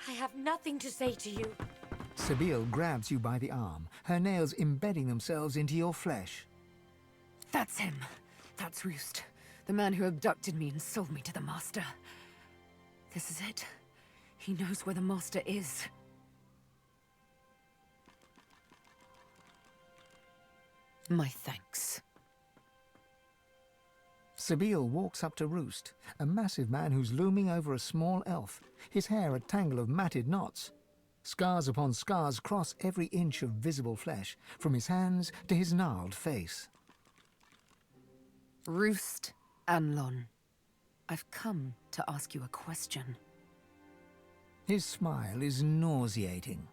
I have nothing to say to you. Sebille grabs you by the arm, her nails embedding themselves into your flesh. That's him. That's Roost. The man who abducted me and sold me to the Master. This is it. He knows where the Master is. My thanks. Sebille walks up to Roost, a massive man who's looming over a small elf, his hair a tangle of matted knots. Scars upon scars cross every inch of visible flesh, from his hands to his gnarled face. Roost Anlon, I've come to ask you a question. His smile is nauseating.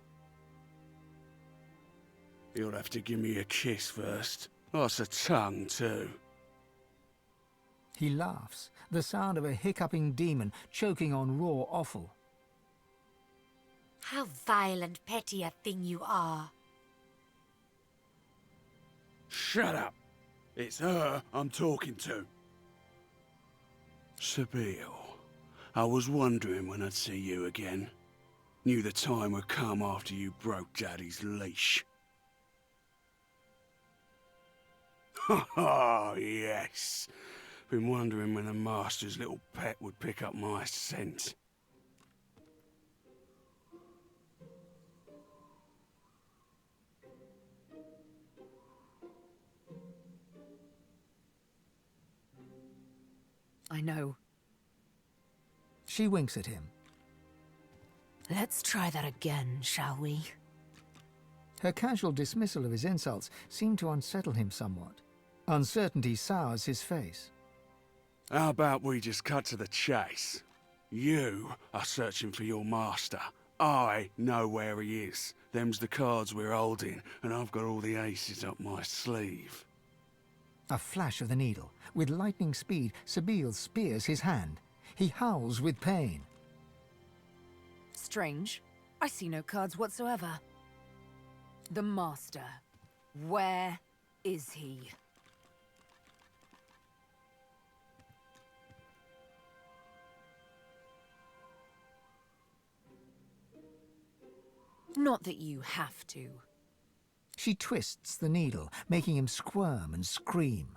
You'll have to give me a kiss first. Lots of tongue, too. He laughs, the sound of a hiccuping demon choking on raw offal. How vile and petty a thing you are. Shut up! It's her I'm talking to. Sebille, I was wondering when I'd see you again. Knew the time would come after you broke Daddy's leash. Oh, yes. Been wondering when the Master's little pet would pick up my scent. I know. She winks at him. Let's try that again, shall we? Her casual dismissal of his insults seemed to unsettle him somewhat. Uncertainty sours his face. How about we just cut to the chase? You are searching for your master. I know where he is. Them's the cards we're holding, and I've got all the aces up my sleeve. A flash of the needle. With lightning speed, Sebille spears his hand. He howls with pain. Strange. I see no cards whatsoever. The Master. Where is he? Not that you have to. She twists the needle, making him squirm and scream.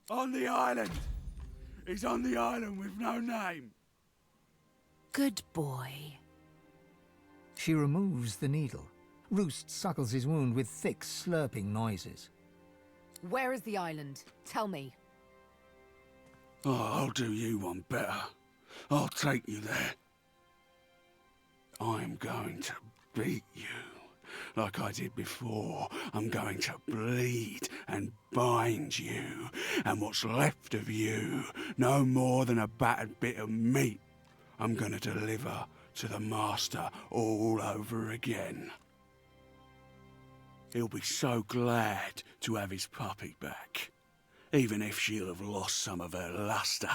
On the island! He's on the island with no name! Good boy. She removes the needle. Roost suckles his wound with thick, slurping noises. Where is the island? Tell me. Oh, I'll do you one better. I'll take you there. I'm going to beat you. Like I did before, I'm going to bleed and bind you, and what's left of you, no more than a battered bit of meat, I'm going to deliver to the Master all over again. He'll be so glad to have his puppy back, even if she'll have lost some of her luster.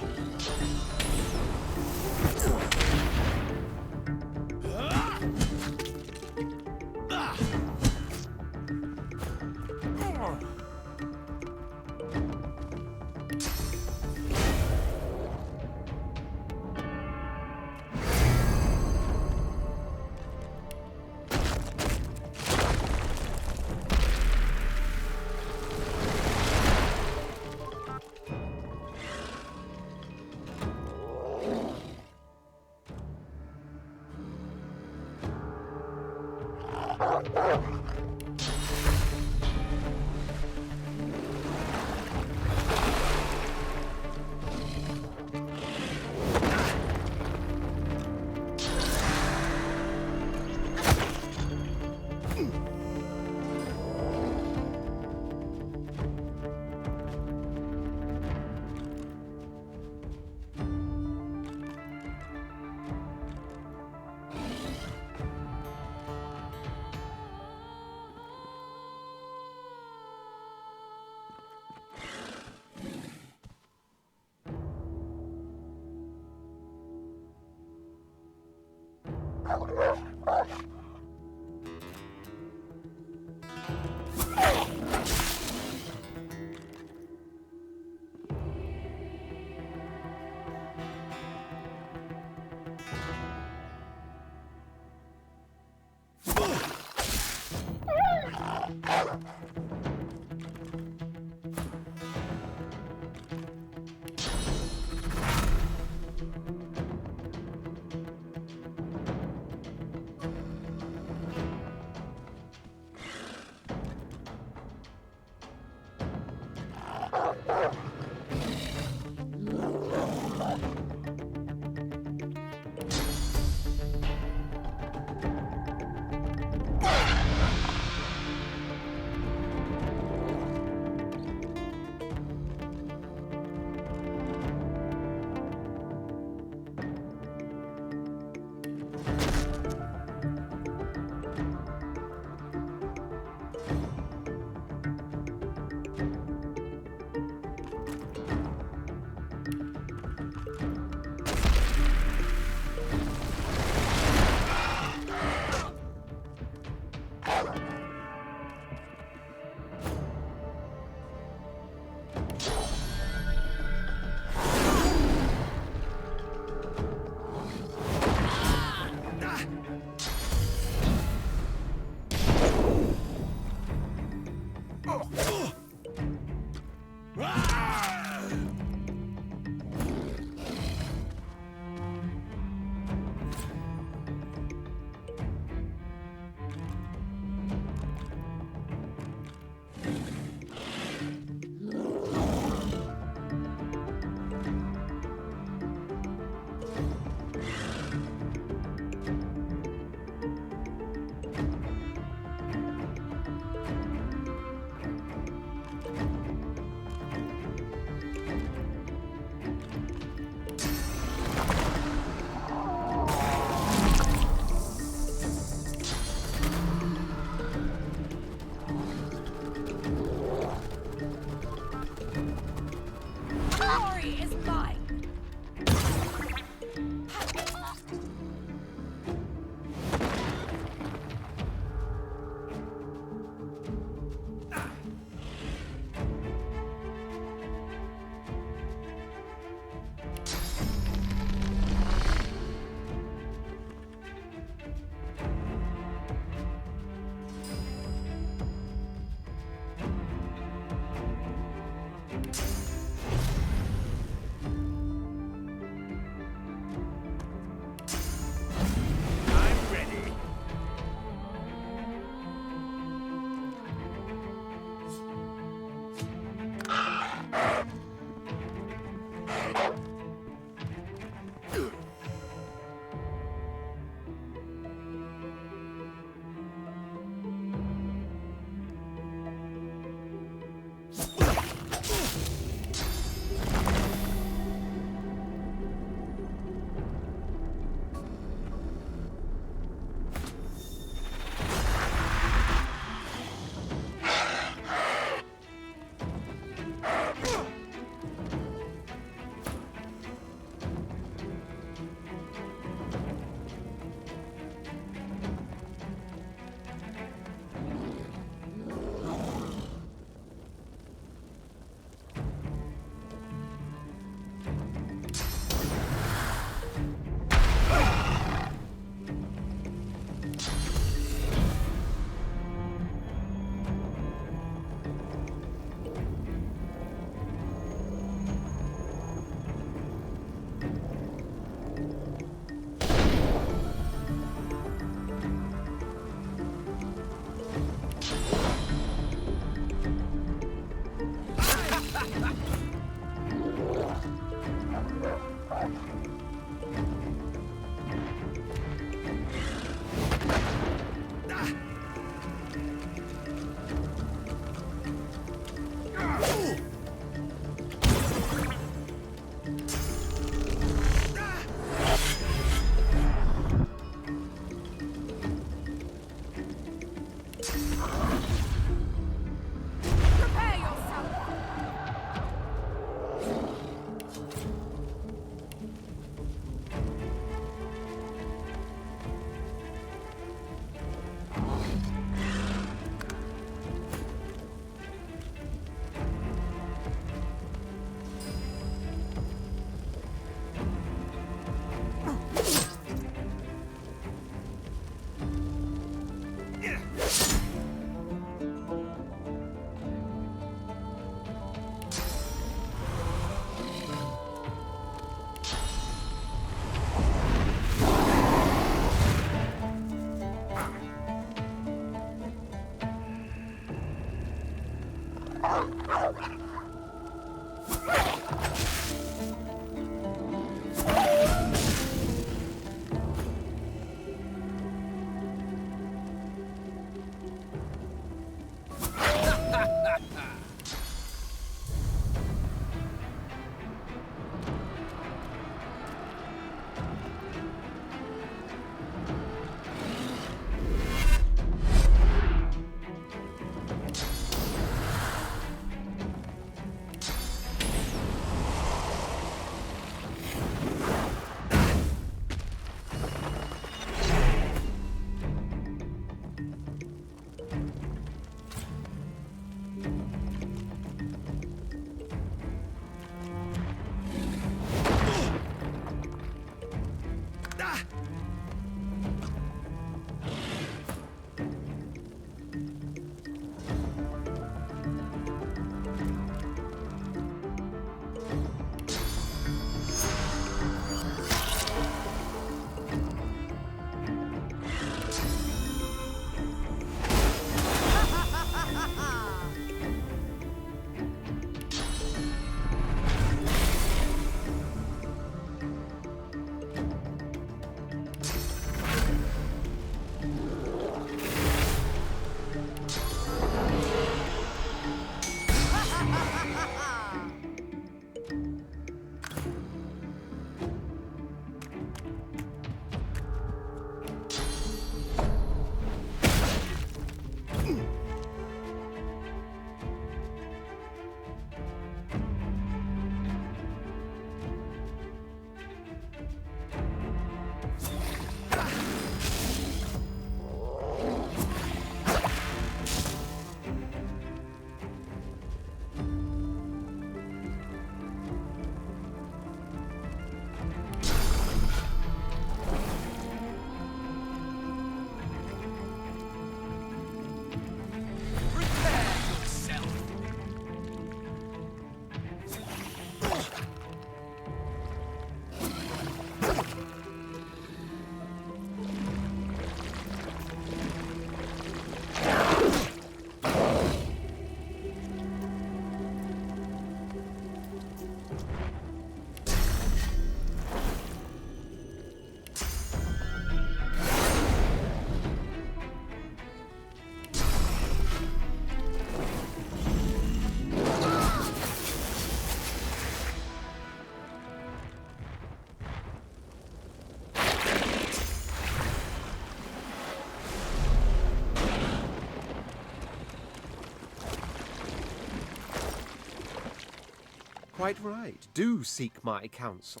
Quite right. Do seek my counsel.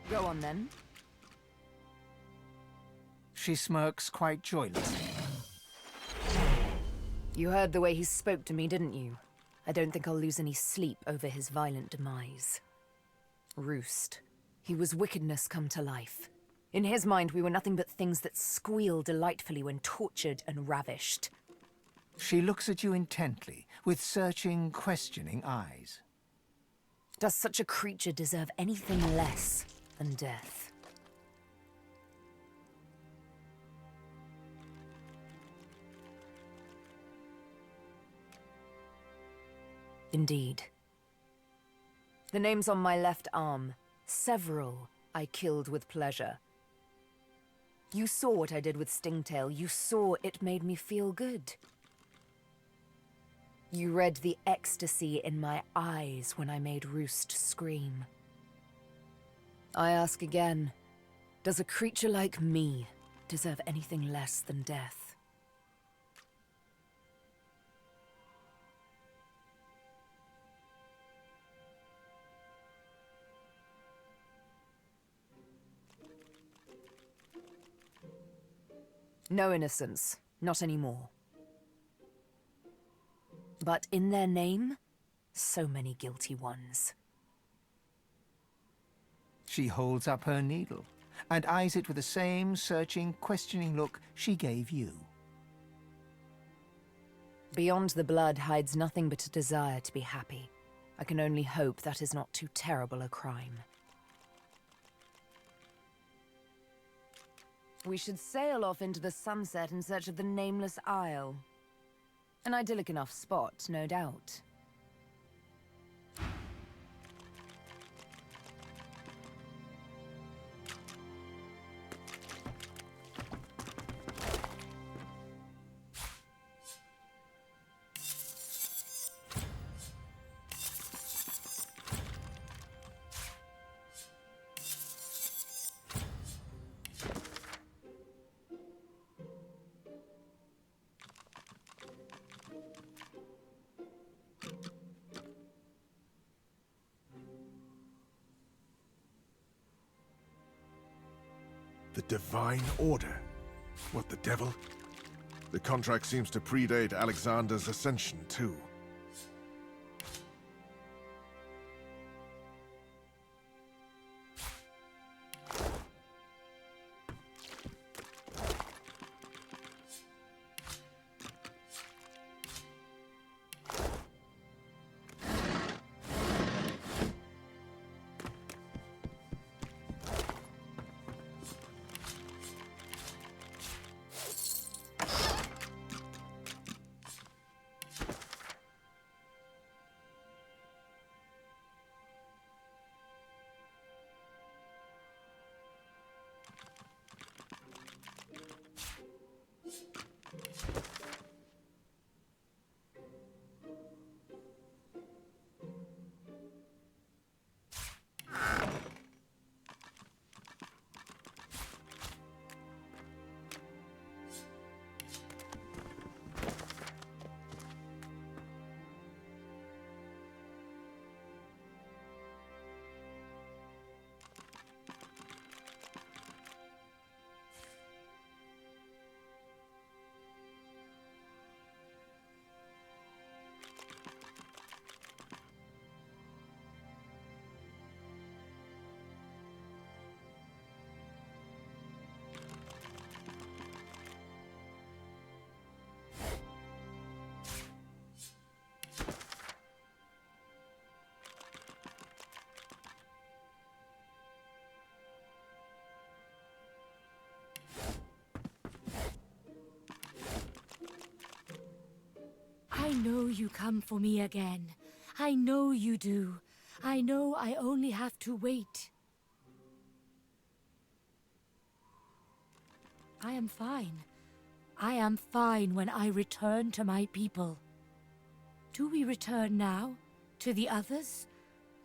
Go on then. She smirks quite joylessly. You heard the way he spoke to me, didn't you? I don't think I'll lose any sleep over his violent demise. Roost. He was wickedness come to life. In his mind, we were nothing but things that squeal delightfully when tortured and ravished. She looks at you intently, with searching, questioning eyes. Does such a creature deserve anything less than death? Indeed. The name's on my left arm. Several I killed with pleasure. You saw what I did with Stingtail. You saw it made me feel good. You read the ecstasy in my eyes when I made Roost scream. I ask again, does a creature like me deserve anything less than death? No innocence, not anymore. But in their name, so many guilty ones. She holds up her needle, and eyes it with the same searching, questioning look she gave you. Beyond the blood hides nothing but a desire to be happy. I can only hope that is not too terrible a crime. We should sail off into the sunset in search of the Nameless Isle. An idyllic enough spot, no doubt. The Divine Order? What the devil? The contract seems to predate Alexander's ascension, too. I know you come for me again. I know you do. I know I only have to wait. I am fine. I am fine when I return to my people. Do we return now? To the others?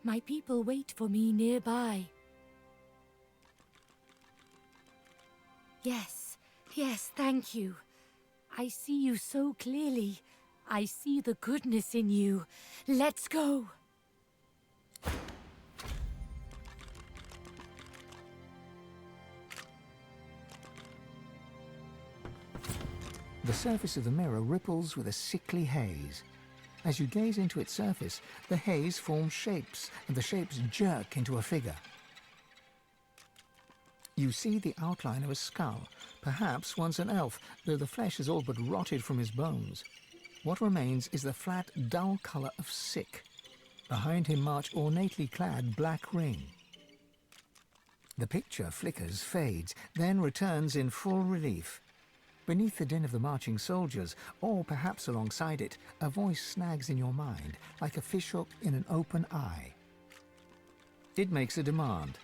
My people wait for me nearby. Yes, thank you. I see you so clearly. I see the goodness in you. Let's go. The surface of the mirror ripples with a sickly haze. As you gaze into its surface, the haze forms shapes, and the shapes jerk into a figure. You see the outline of a skull, perhaps once an elf, though the flesh is all but rotted from his bones. What remains is the flat, dull colour of sick. Behind him march ornately clad Black Ring. The picture flickers, fades, then returns in full relief. Beneath the din of the marching soldiers, or perhaps alongside it, a voice snags in your mind, like a fishhook in an open eye. It makes a demand.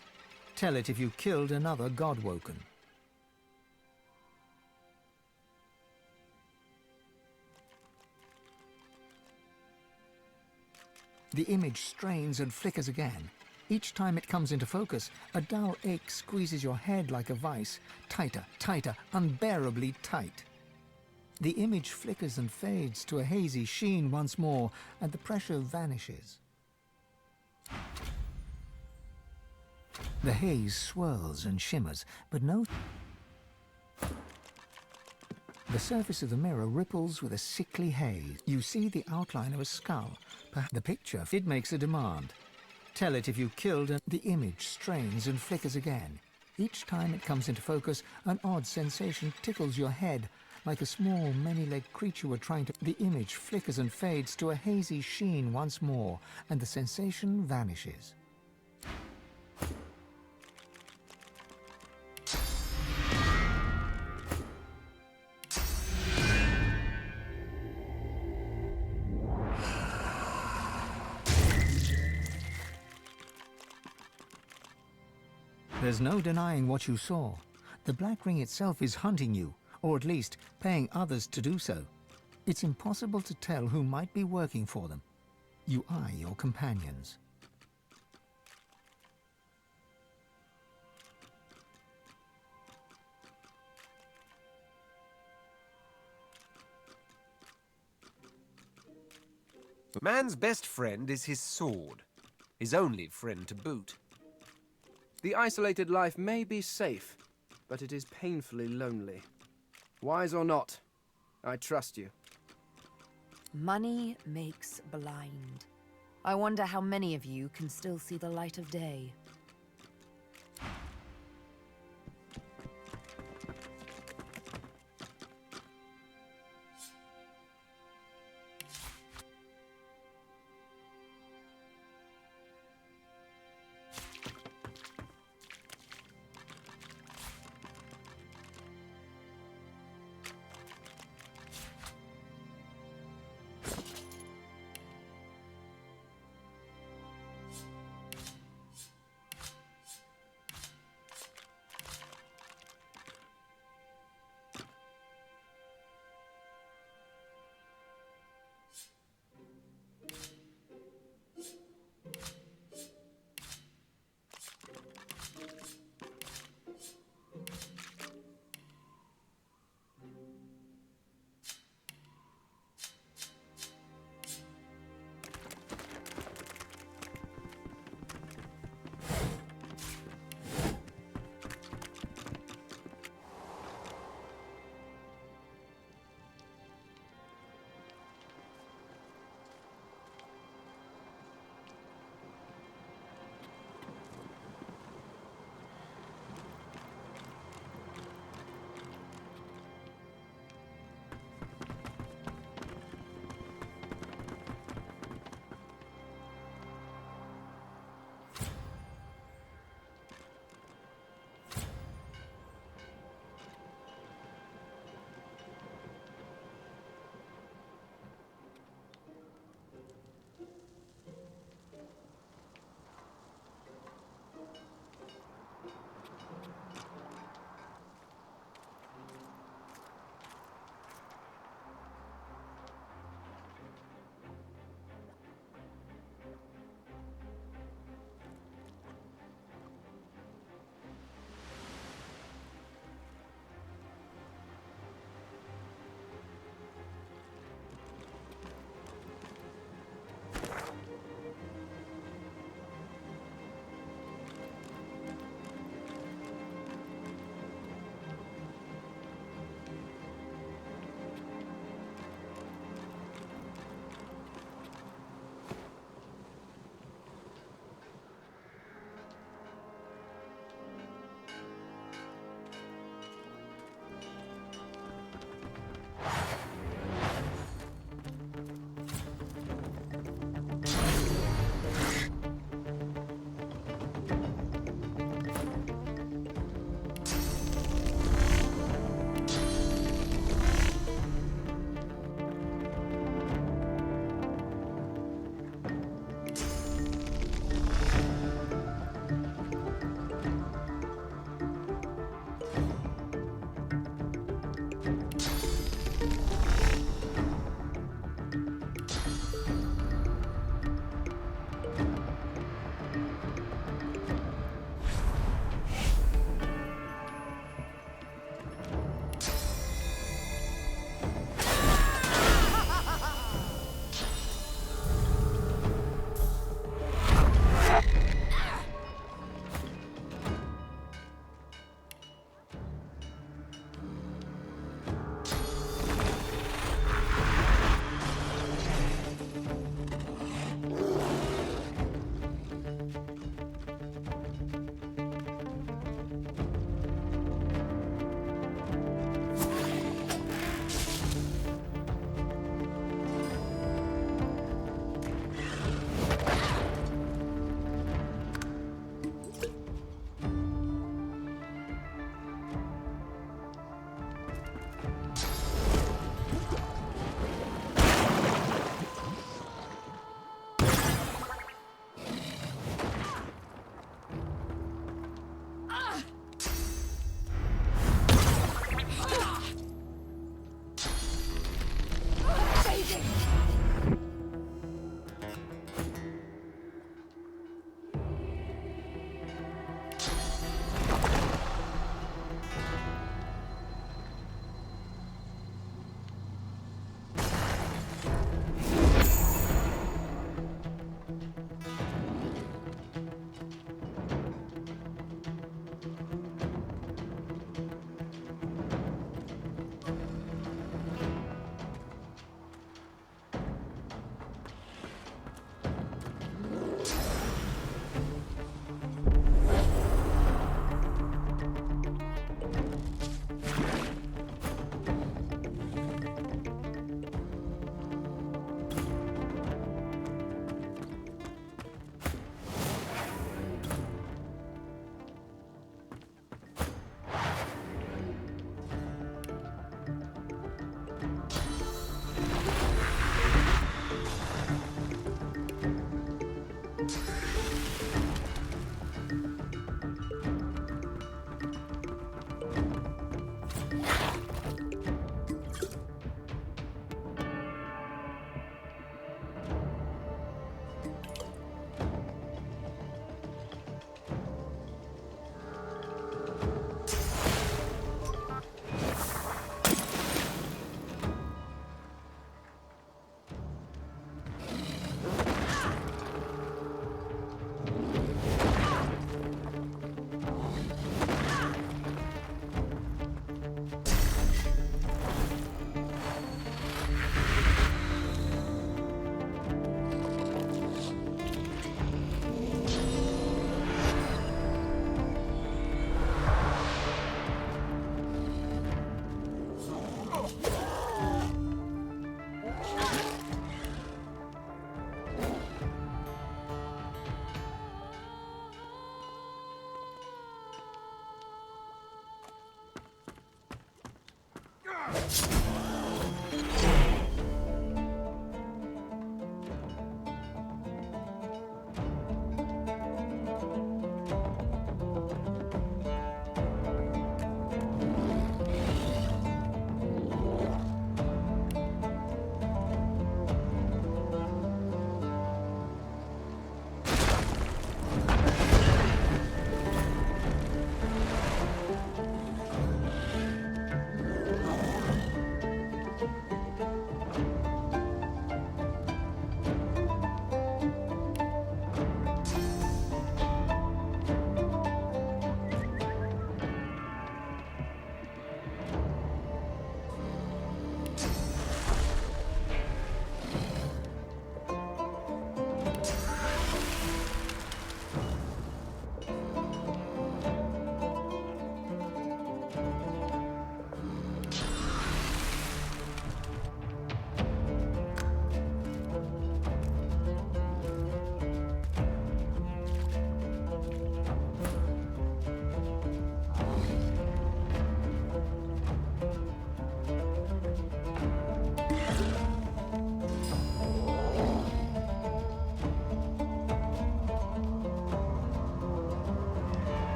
Tell it if you killed another Godwoken. The image strains and flickers again. Each time it comes into focus, a dull ache squeezes your head like a vice, tighter, tighter, unbearably tight. The image flickers and fades to a hazy sheen once more, and the pressure vanishes. The haze swirls and shimmers, but no... The surface of the mirror ripples with a sickly haze. You see the outline of a skull. The picture, it makes a demand. Tell it if you killed, and the image strains and flickers again. Each time it comes into focus, an odd sensation tickles your head, like a small, many-legged creature were trying to... The image flickers and fades to a hazy sheen once more, and the sensation vanishes. There's no denying what you saw. The Black Ring itself is hunting you, or at least paying others to do so. It's impossible to tell who might be working for them. You eye your companions. Man's best friend is his sword. His only friend to boot. The isolated life may be safe, but it is painfully lonely. Wise or not, I trust you. Money makes blind. I wonder how many of you can still see the light of day.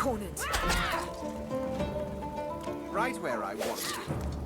cornered. Right where I want you.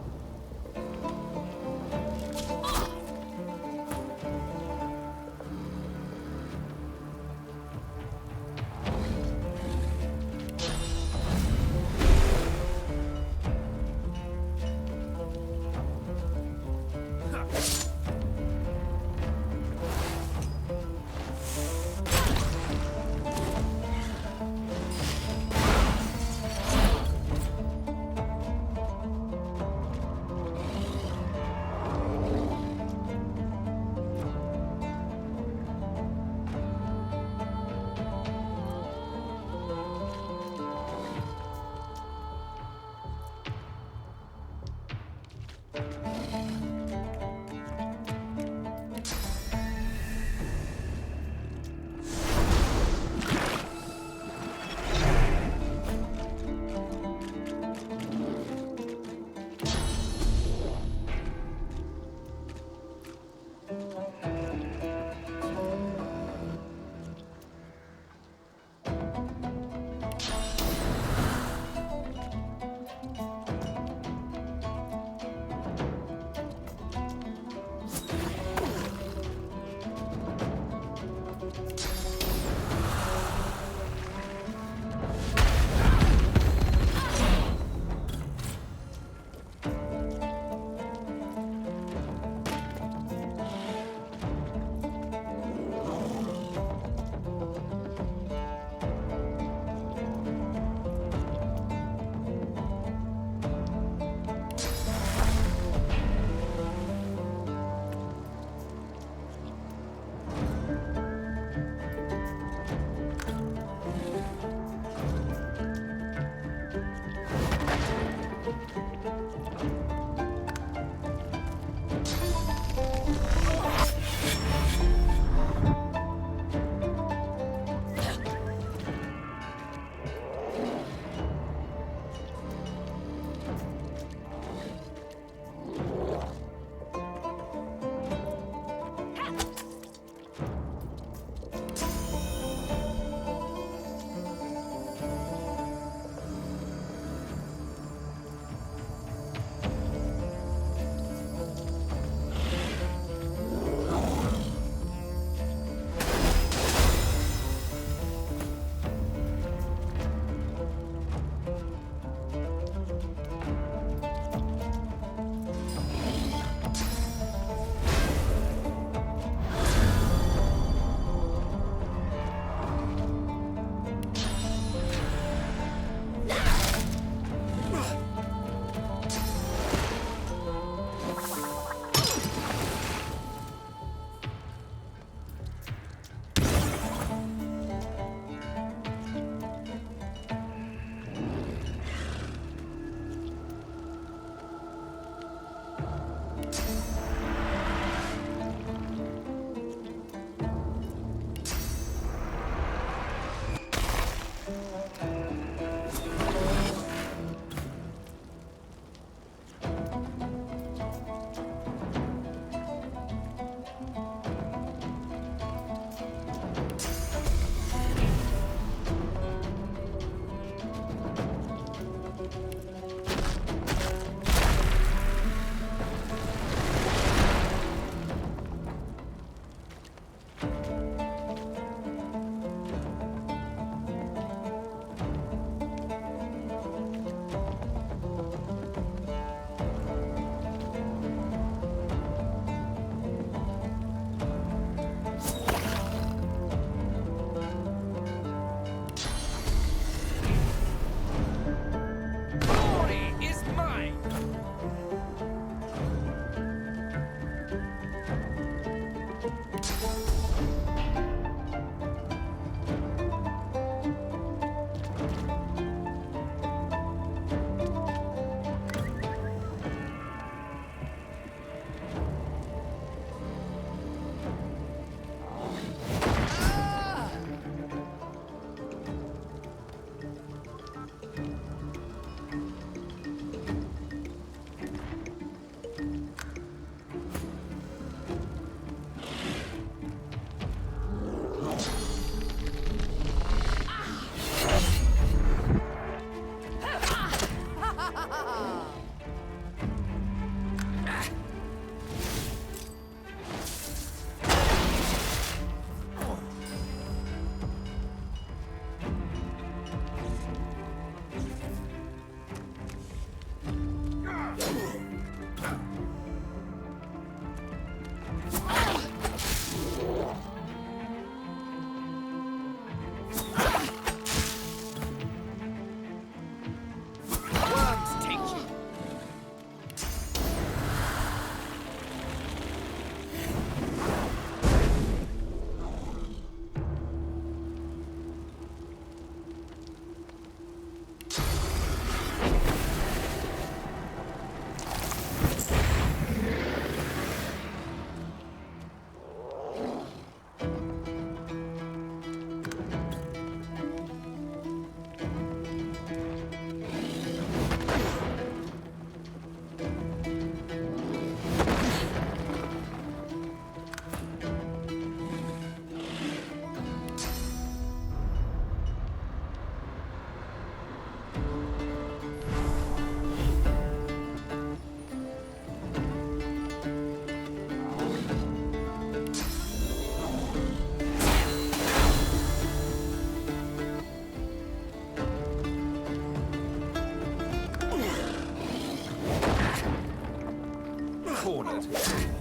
that.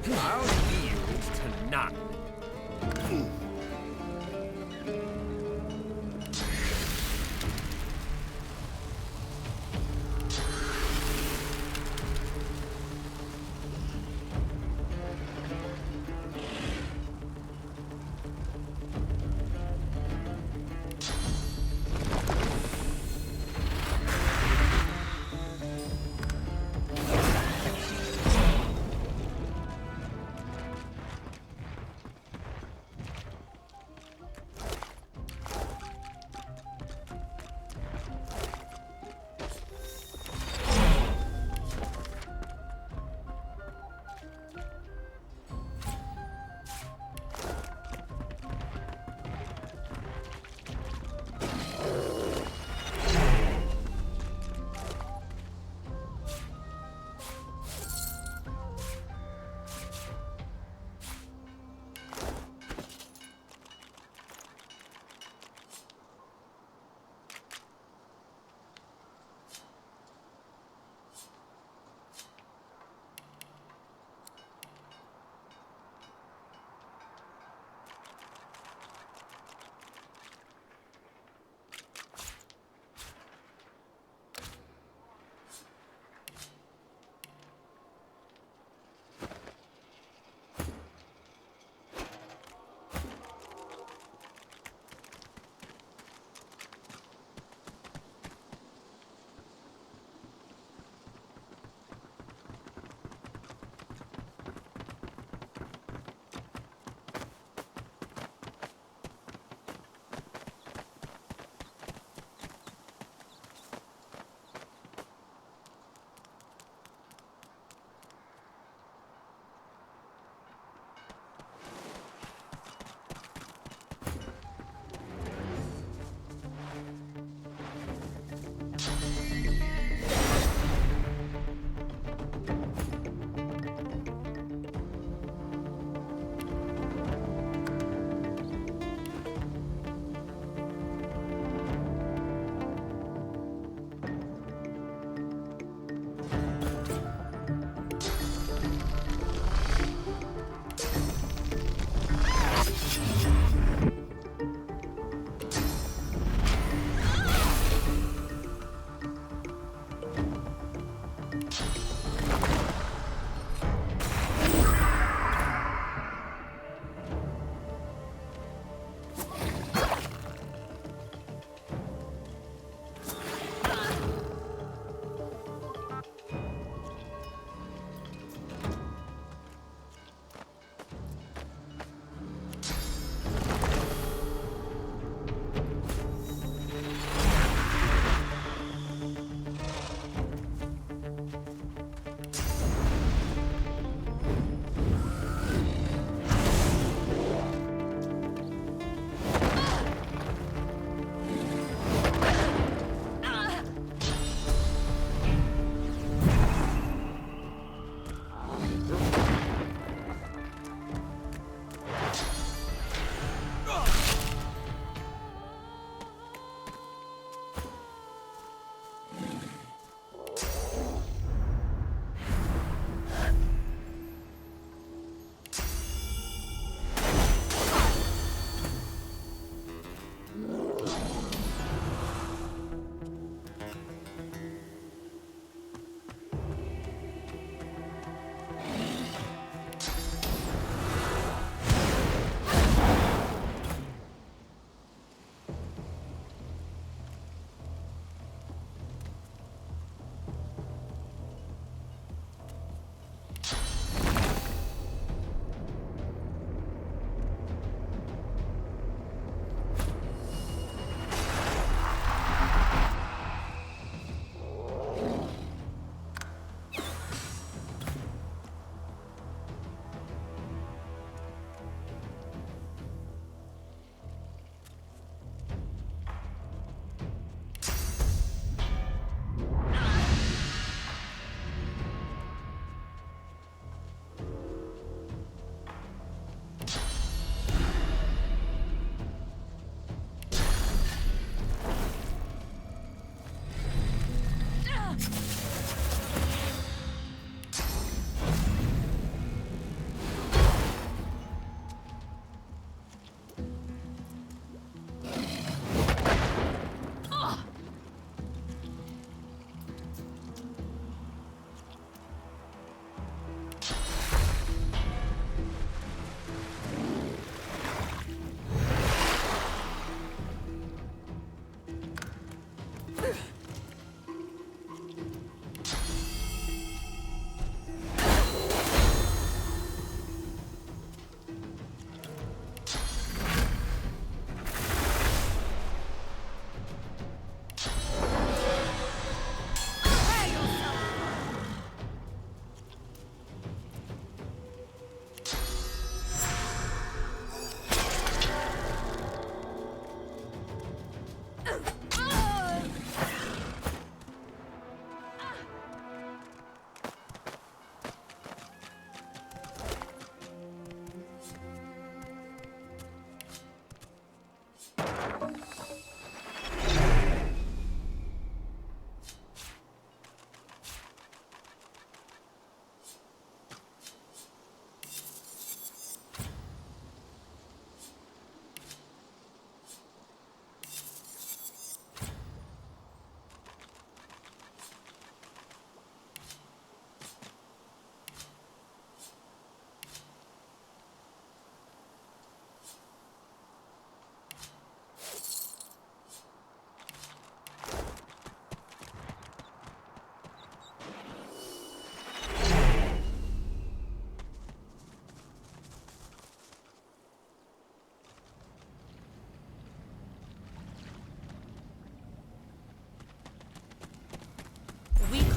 I'll yield to none.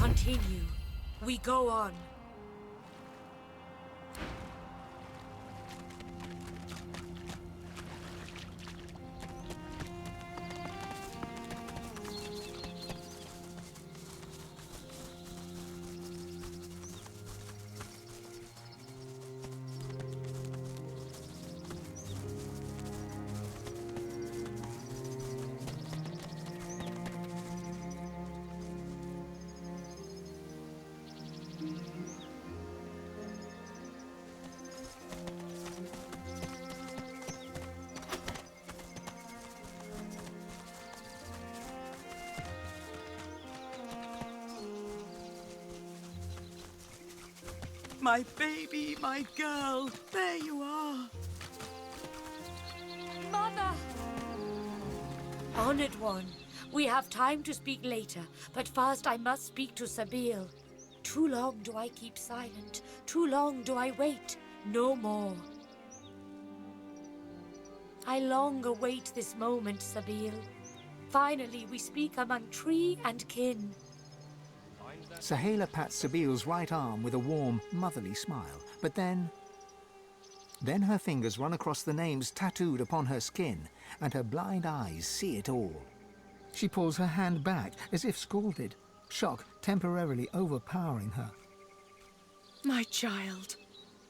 Continue. We go on. My baby, my girl, there you are. Mother! Honored one, we have time to speak later, but first I must speak to Sebille. Too long do I keep silent, too long do I wait, no more. I long await this moment, Sebille. Finally, we speak among tree and kin. Saheila pats Sebille's right arm with a warm, motherly smile, but then her fingers run across the names tattooed upon her skin, and her blind eyes see it all. She pulls her hand back, as if scalded, shock temporarily overpowering her. My child,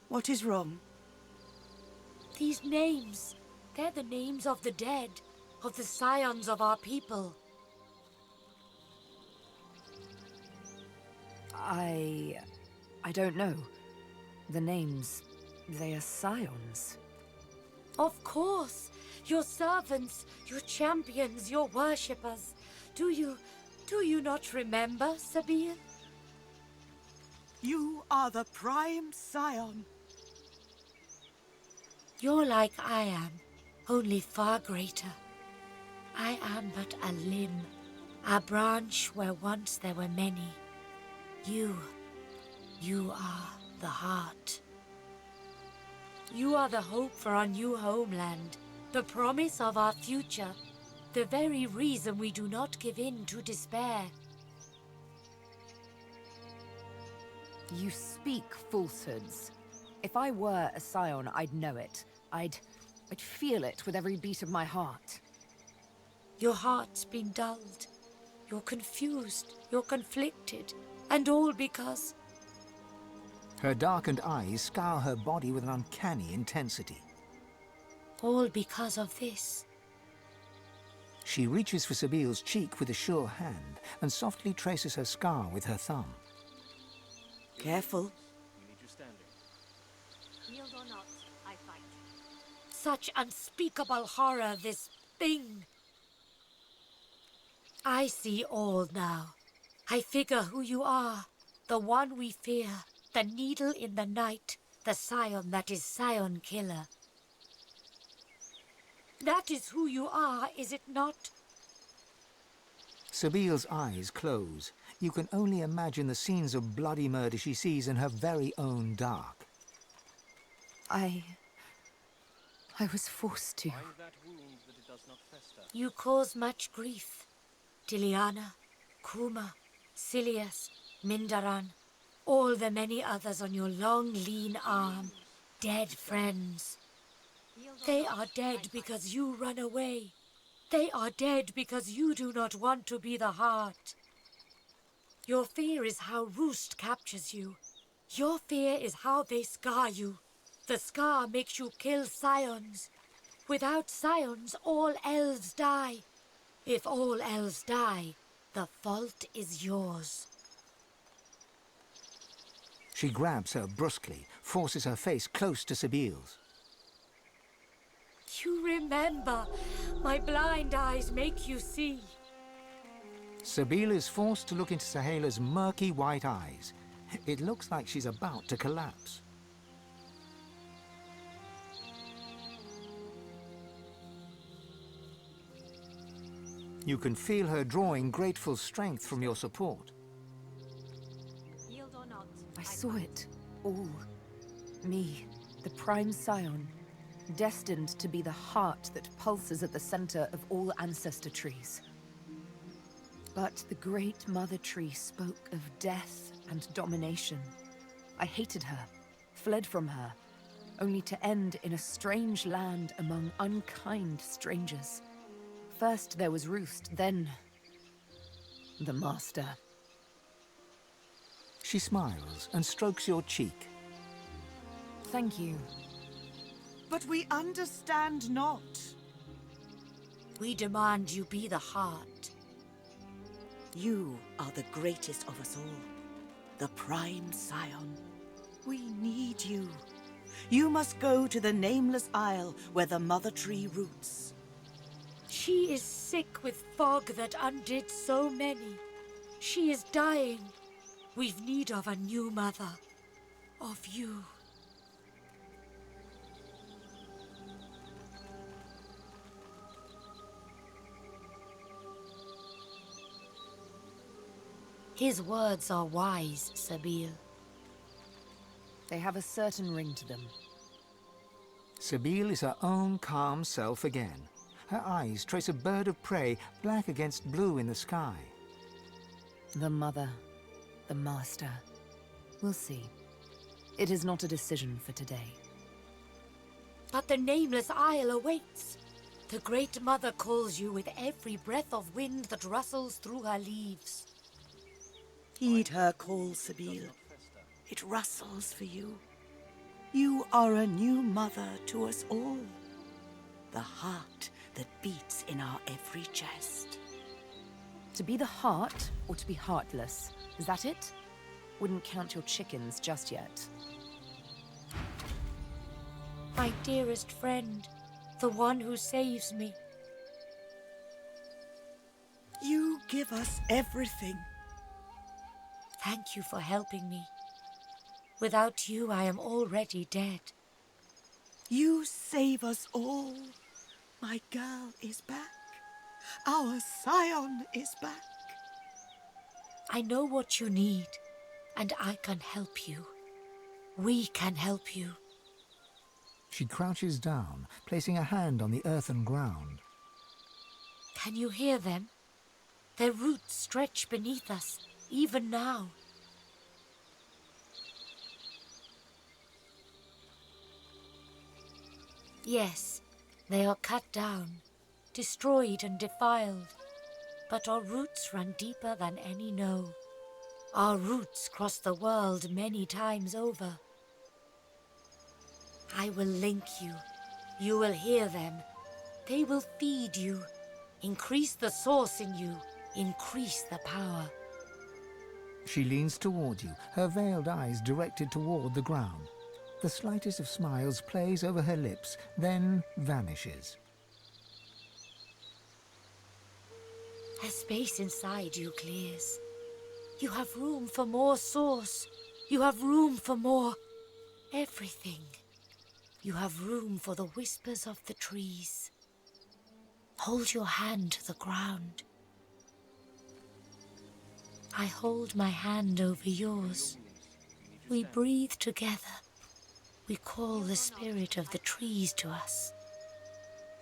what is wrong? These names, they're the names of the dead, of the scions of our people. I don't know. The names, they are scions. Of course! Your servants, your champions, your worshippers. Do you not remember, Sebille? You are the prime scion. You're like I am, only far greater. I am but a limb, a branch where once there were many. You are the heart. You are the hope for our new homeland, the promise of our future, the very reason we do not give in to despair. You speak falsehoods. If I were a scion, I'd know it. I'd feel it with every beat of my heart. Your heart's been dulled. You're confused. You're conflicted. And all because... Her darkened eyes scour her body with an uncanny intensity. All because of this. She reaches for Sebille's cheek with a sure hand and softly traces her scar with her thumb. Careful. Yield or not, I fight. Such unspeakable horror, this thing. I see all now. I figure who you are. The one we fear. The needle in the night. The scion that is scion killer. That is who you are, is it not? Sebille's eyes close. You can only imagine the scenes of bloody murder she sees in her very own dark. I was forced to. You cause much grief. Diliana, Kuma, Silius, Mindaran, all the many others on your long, lean arm. Dead friends. They are dead because you run away. They are dead because you do not want to be the heart. Your fear is how Roost captures you. Your fear is how they scar you. The scar makes you kill scions. Without scions, all elves die. If all elves die, the fault is yours. She grabs her brusquely, forces her face close to Sebille's. You remember. My blind eyes make you see. Sebille is forced to look into Saheila's murky white eyes. It looks like she's about to collapse. You can feel her drawing grateful strength from your support. Yield or not, I saw it. All. Me, the prime scion. Destined to be the heart that pulses at the center of all ancestor trees. But the great Mother Tree spoke of death and domination. I hated her, fled from her, only to end in a strange land among unkind strangers. First there was Roost, then the Master. She smiles and strokes your cheek. Thank you. But we understand not. We demand you be the heart. You are the greatest of us all, the prime scion. We need you. You must go to the Nameless Isle where the Mother Tree roots. She is sick with fog that undid so many. She is dying. We've need of a new mother. Of you. His words are wise, Sebille. They have a certain ring to them. Sebille is her own calm self again. Her eyes trace a bird of prey, black against blue in the sky. The Mother, the Master. We'll see. It is not a decision for today. But the Nameless Isle awaits. The Great Mother calls you with every breath of wind that rustles through her leaves. Heed her call, Sebille. It rustles for you. You are a new mother to us all. The heart that beats in our every chest. To be the heart, or to be heartless? Is that it? Wouldn't count your chickens just yet. My dearest friend, the one who saves me. You give us everything. Thank you for helping me. Without you, I am already dead. You save us all. My girl is back. Our scion is back. I know what you need, and I can help you. We can help you. She crouches down, placing a hand on the earthen ground. Can you hear them? Their roots stretch beneath us, even now. Yes, they are cut down, destroyed and defiled. But our roots run deeper than any know. Our roots cross the world many times over. I will link you. You will hear them. They will feed you. Increase the source in you. Increase the power. She leans toward you, her veiled eyes directed toward the ground. The slightest of smiles plays over her lips, then vanishes. A space inside you clears. You have room for more source. You have room for more everything. You have room for the whispers of the trees. Hold your hand to the ground. I hold my hand over yours. We breathe together. We call the spirit of the trees to us.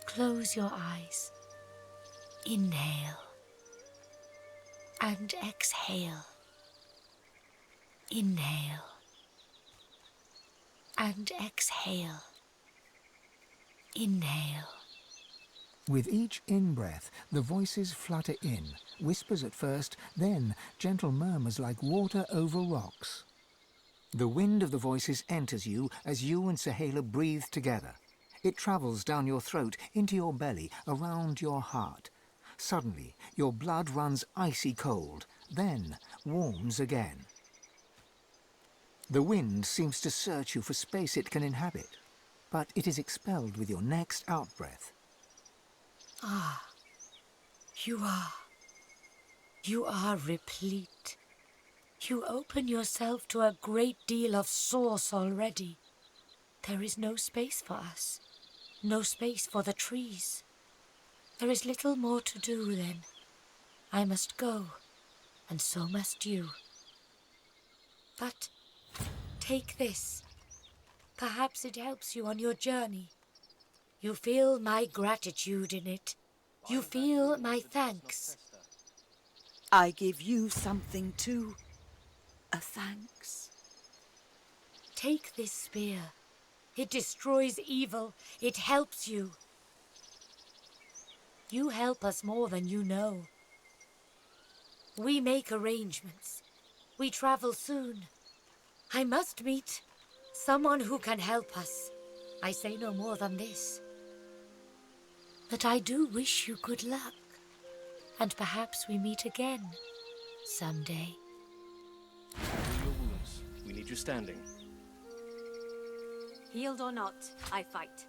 Close your eyes. Inhale. And exhale. Inhale. And exhale. Inhale. With each in-breath, the voices flutter in, whispers at first, then gentle murmurs like water over rocks. The wind of the voices enters you as you and Saheila breathe together. It travels down your throat, into your belly, around your heart. Suddenly, your blood runs icy cold, then warms again. The wind seems to search you for space it can inhabit, but it is expelled with your next out-breath. Ah, you are replete. You open yourself to a great deal of source already. There is no space for us, no space for the trees. There is little more to do then. I must go, and so must you. But take this. Perhaps it helps you on your journey. You feel my gratitude in it. You feel my thanks. I give you something too. A thanks. Take this spear. It destroys evil. It helps you. You help us more than you know. We make arrangements. We travel soon. I must meet someone who can help us. I say no more than this. But I do wish you good luck. And perhaps we meet again someday. Heal your wounds. We need you standing. Healed or not, I fight.